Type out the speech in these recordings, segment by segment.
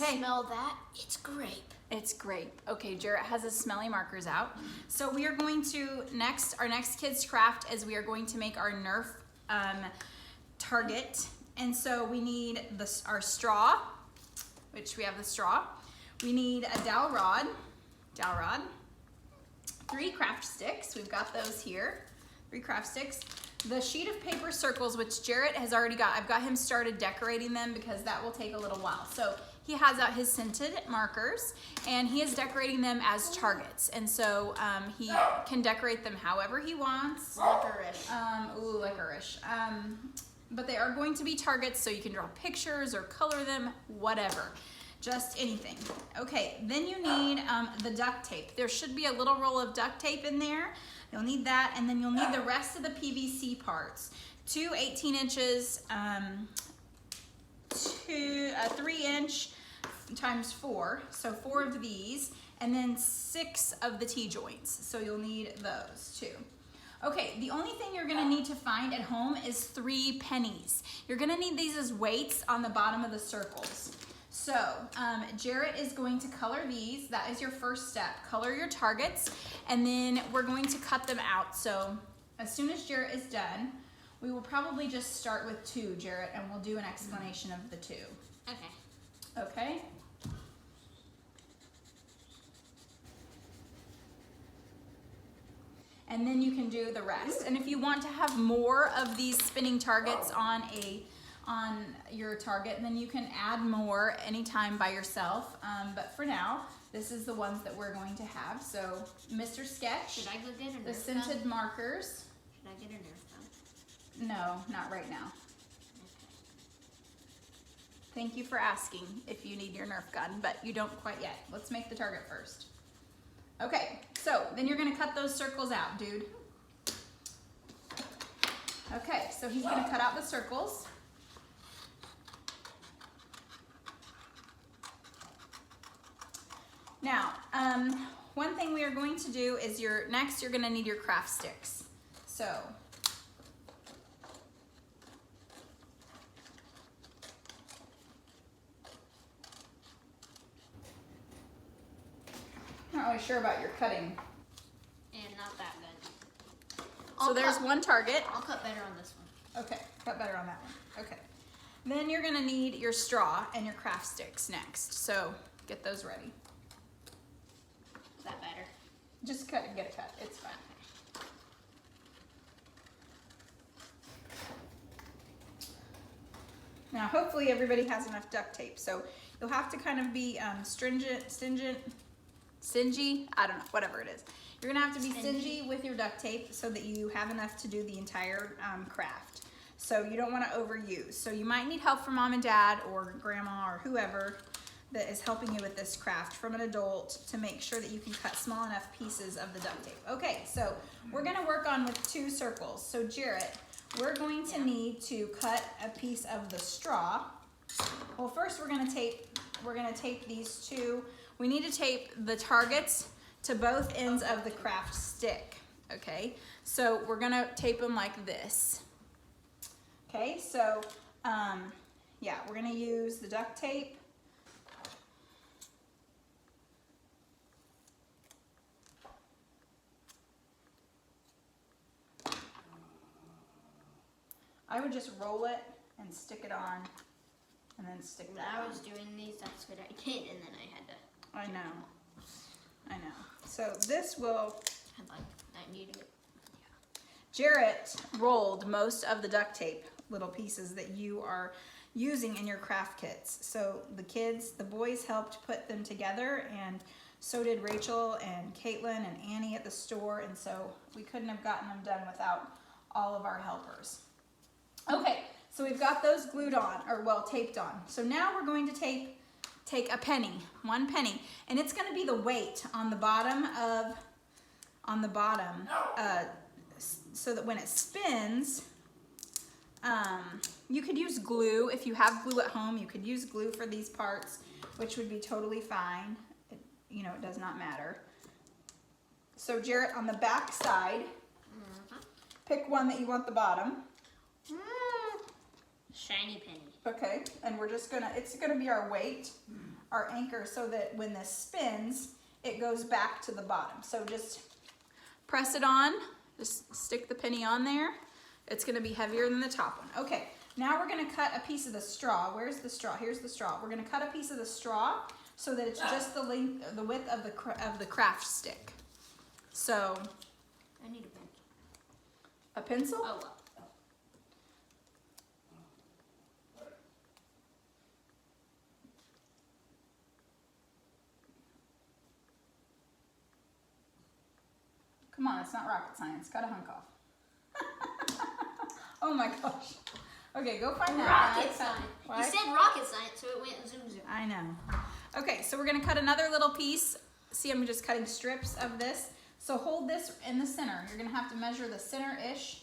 Okay. Smell that? It's grape. It's grape. Okay, Jarrett has his smelly markers out. So we are going to, our next kids craft is we are going to make our Nerf target. And so we need our straw, which we have the straw. We need a dowel rod, 3 craft sticks. We've got those here, 3 craft sticks. The sheet of paper circles, which Jarrett has already got. I've got him started decorating them because that will take a little while. So he has out his scented markers and he is decorating them as targets. And so he can decorate them however he wants. Licorice. Ooh, licorice. But they are going to be targets, so you can draw pictures or color them, whatever. Just anything. Okay, then you need the duct tape. There should be a little roll of duct tape in there. You'll need that, and then you'll need the rest of the PVC parts. 2 18 inches, 3-inch times 4, so 4 of these, and then 6 of the T-joints. So you'll need those too. Okay, the only thing you're gonna need to find at home is 3 pennies. You're gonna need these as weights on the bottom of the circles. So Jarrett is going to color these. That is your first step. Color your targets, and then we're going to cut them out. So as soon as Jarrett is done, we will probably just start with 2, Jarrett, and we'll do an explanation of the 2. Okay. Okay? And then you can do the rest. And if you want to have more of these spinning targets on your target, then you can add more anytime by yourself. But for now, this is the ones that we're going to have. So, Mr. Sketch, Should I go get a Nerf the scented gun? markers. Should I get a Nerf gun? No, not right now. Okay. Thank you for asking if you need your Nerf gun, but you don't quite yet. Let's make the target first. Okay, so then you're gonna cut those circles out, dude. Okay, so he's gonna cut out the circles. Now, one thing we are going to do is next you're gonna need your craft sticks. So, not really sure about your cutting. And not that good. So there's one target. I'll cut better on this one. Okay, cut better on that one. Okay. Then you're gonna need your straw and your craft sticks next. So get those ready. Is that better? Just cut and get it cut. It's fine. Now, hopefully everybody has enough duct tape. So you'll have to kind of be stingy, I don't know, whatever it is. You're gonna have to be stingy with your duct tape so that you have enough to do the entire craft. So you don't wanna overuse. So you might need help from mom and dad or grandma or whoever that is helping you with this craft, from an adult, to make sure that you can cut small enough pieces of the duct tape. Okay, so we're gonna work on with 2 circles. So Jarrett, we're going to need to cut a piece of the straw. Well, first we're gonna tape these 2. We need to tape the targets to both ends of the craft stick, okay? So we're gonna tape them like this. Okay, so yeah, we're gonna use the duct tape. I would just roll it and stick it on, and then stick that on. I was doing these, that's what I did, and then I had to. I know. So this will. I needed it. Jarrett rolled most of the duct tape, little pieces that you are using in your craft kits. So the boys helped put them together, and so did Rachel and Caitlin and Annie at the store, and so we couldn't have gotten them done without all of our helpers. Okay, so we've got those glued on, or well, taped on. So now we're going to take a penny, 1 penny, and it's gonna be the weight on the bottom, so that when it spins, you could use glue. If you have glue at home, you could use glue for these parts, which would be totally fine. It does not matter. So Jarrett, on the back side, pick one that you want the bottom. Shiny penny. Okay, and we're just gonna, it's gonna be our weight, our anchor, so that when this spins, it goes back to the bottom. So just press it on, just stick the penny on there. It's gonna be heavier than the top one. Okay, now we're gonna cut a piece of the straw. Where's the straw? Here's the straw. We're gonna cut a piece of the straw so that it's just the length, the width of the craft stick. So, I need a pencil. a pencil? Oh, well. Come on, it's not rocket science. Cut a hunk off. Oh my gosh. Okay, go find that. Rocket science. What? You said rocket science, so it went zoom zoom. I know. Okay, so we're gonna cut another little piece. See, I'm just cutting strips of this. So hold this in the center. You're gonna have to measure the center-ish,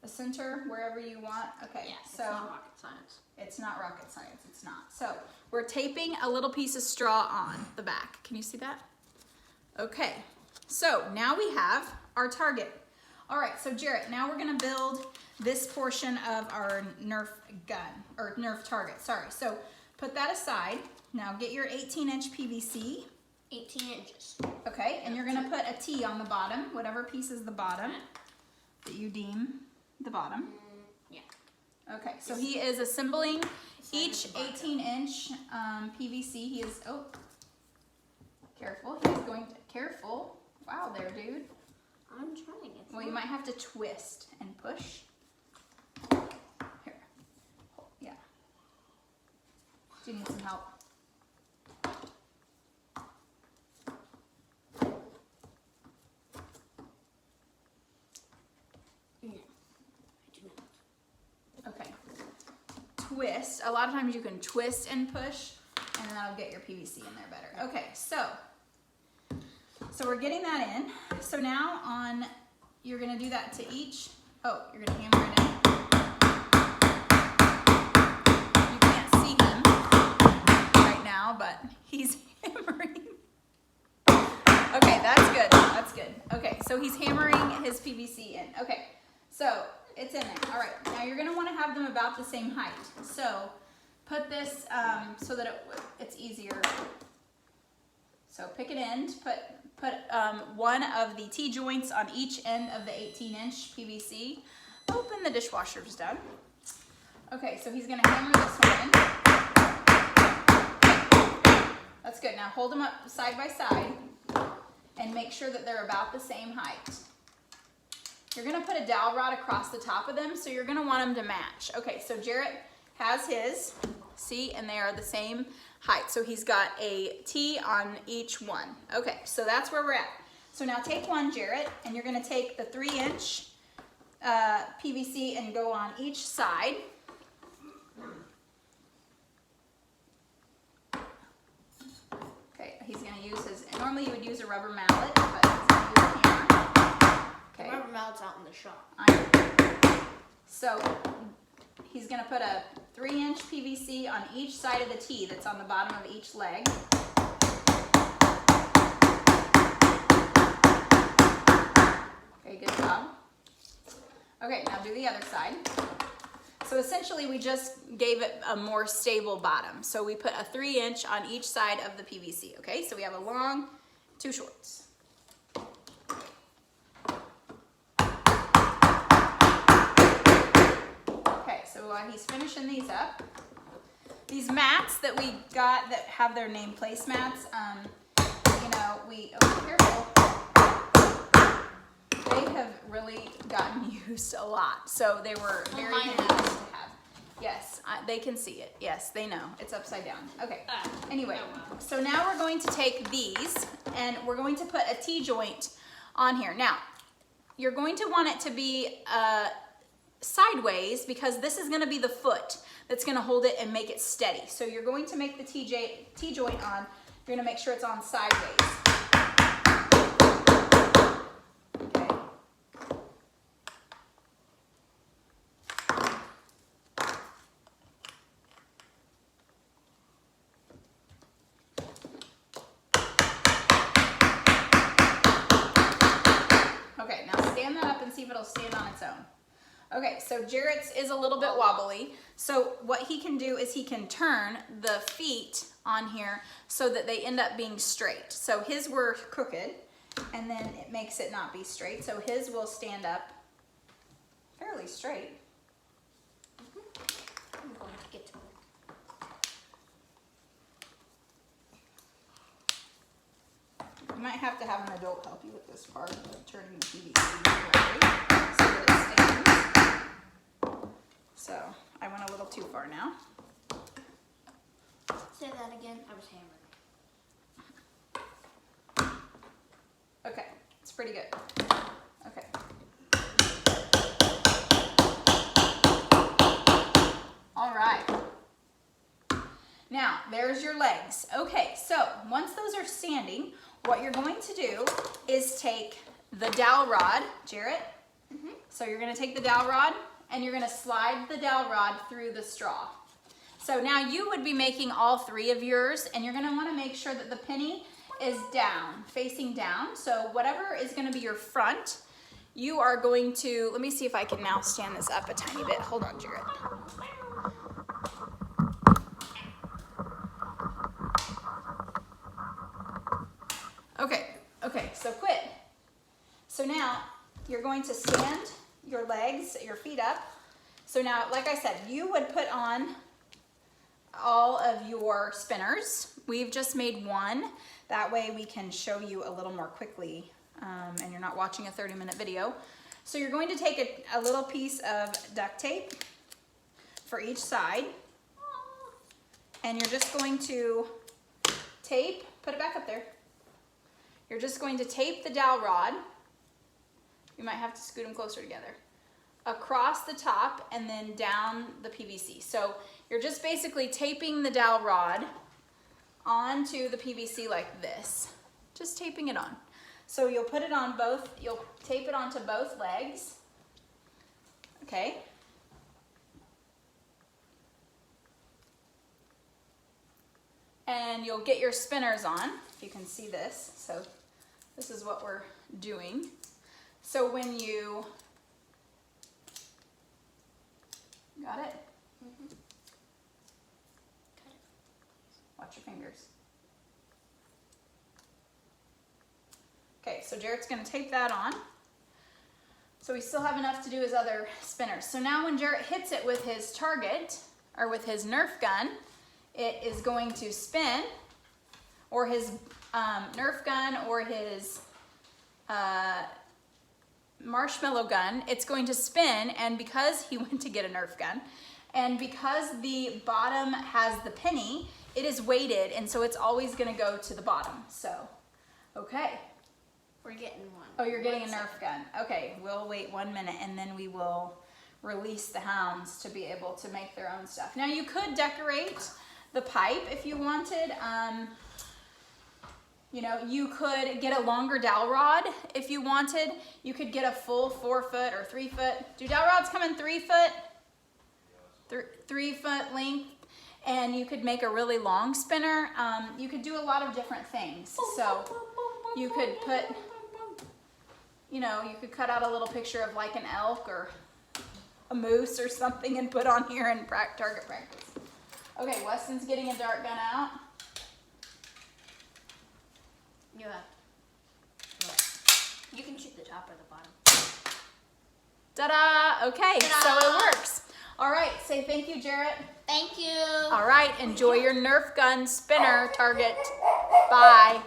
the center, wherever you want. Okay, Yeah, so it's not rocket science. it's not rocket science, it's not. So we're taping a little piece of straw on the back. Can you see that? Okay, so now we have our target. All right, so Jarrett, now we're gonna build this portion of our Nerf gun, or Nerf target, sorry. So put that aside. Now get your 18-inch PVC. 18 inches. Okay, and you're gonna put a T on the bottom, whatever piece is the bottom that you deem the bottom. Yeah. Okay, so he is assembling each 18-inch PVC. He is, oh, careful. He is going to, careful. Wow there, dude. I'm trying it. Well, you might have to twist and push. Here. Yeah. Do you need some help? No, I do not. Okay. Twist. A lot of times you can twist and push, and then that'll get your PVC in there better. Okay, so we're getting that in. So now you're gonna do that to each. Oh, you're gonna hammer it in. You can't see him right now, but he's hammering. Okay, that's good. That's good. Okay, so he's hammering his PVC in. Okay, so it's in there. All right, now you're gonna want to have them about the same height. So put this so that it's easier. So pick an end. Put one of the T-joints on each end of the 18-inch PVC. Open the dishwasher's done. Okay, so he's gonna hammer this one in. That's good. Now hold them up side by side and make sure that they're about the same height. You're gonna put a dowel rod across the top of them, so you're gonna want them to match. Okay, so Jarrett has his, see, and they are the same height. So he's got a T on each one. Okay, so that's where we're at. So now take one, Jarrett, and you're gonna take the 3-inch PVC and go on each side. Okay, he's gonna use his, normally you would use a rubber mallet, but he's gonna use a hammer. Okay. Rubber mallet's out in the shop. So he's gonna put a 3-inch PVC on each side of the T that's on the bottom of each leg. Okay, good job. Okay, now do the other side. So essentially we just gave it a more stable bottom. So we put a 3-inch on each side of the PVC, okay? So we have a long, 2 shorts. Okay, so while he's finishing these up, these mats that we got that have their name placemats, you know, careful. They have really gotten used a lot. So they were very handy to have. Yes, they can see it. Yes, they know. It's upside down. Okay. Anyway, so now we're going to take these and we're going to put a T-joint on here. Now, you're going to want it to be sideways because this is going to be the foot that's going to hold it and make it steady. So you're going to make the T-joint on. You're going to make sure it's on sideways. Okay, now stand that up and see if it'll stand on its own. Okay, so Jarrett's is a little bit wobbly. So what he can do is he can turn the feet on here so that they end up being straight. So his were crooked, and then it makes it not be straight. So his will stand up fairly straight. I'm going to get to it. You might have to have an adult help you with this part of turning the PVC correctly so that it stands. So I went a little too far now. Say that again. I was hammering. Okay, it's pretty good. Okay. All right. Now, there's your legs. Okay, so once those are standing, what you're going to do is take the dowel rod, Jarrett. So you're gonna take the dowel rod and you're gonna slide the dowel rod through the straw. So now you would be making all three of yours, and you're gonna wanna make sure that the penny is down, facing down. So whatever is gonna be your front, you are going to, let me see if I can now stand this up a tiny bit. Hold on, Jarrett. Okay, so quit. So now you're going to stand your legs, your feet up. So now, like I said, you would put on all of your spinners. We've just made one. That way we can show you a little more quickly and you're not watching a 30-minute video. So you're going to take a little piece of duct tape for each side, and you're just going to tape, put it back up there. You're just going to tape the dowel rod. You might have to scoot them closer together. Across the top and then down the PVC. So you're just basically taping the dowel rod onto the PVC like this. Just taping it on. So you'll put it on both, you'll tape it onto both legs. Okay. And you'll get your spinners on, if you can see this. So this is what we're doing. So when you, got it? Watch your fingers. Okay, so Jarrett's gonna tape that on. So we still have enough to do his other spinners. So now when Jarrett hits it with his target, or with his Nerf gun, it is going to spin, or his Nerf gun, or his marshmallow gun, it's going to spin, and because he went to get a Nerf gun, and because the bottom has the penny, it is weighted, and so it's always gonna go to the bottom. So, okay. We're getting one. Oh, you're getting a Nerf gun. Okay, we'll wait 1 minute, and then we will release the hounds to be able to make their own stuff. Now you could decorate the pipe if you wanted. You know, you could get a longer dowel rod if you wanted. You could get a full 4 foot or 3 foot. Do dowel rods come in 3 foot? 3 foot length, and you could make a really long spinner. You could do a lot of different things. So you could put, you know, you could cut out a little picture of like an elk or a moose or something and put on here in target practice. Okay, Weston's getting a dart gun out. Yeah. You can shoot the top or the bottom. Ta-da! Okay, Ta-da! so it works. All right, say thank you, Jarrett. Thank you. All right, enjoy your Nerf gun spinner target. Bye.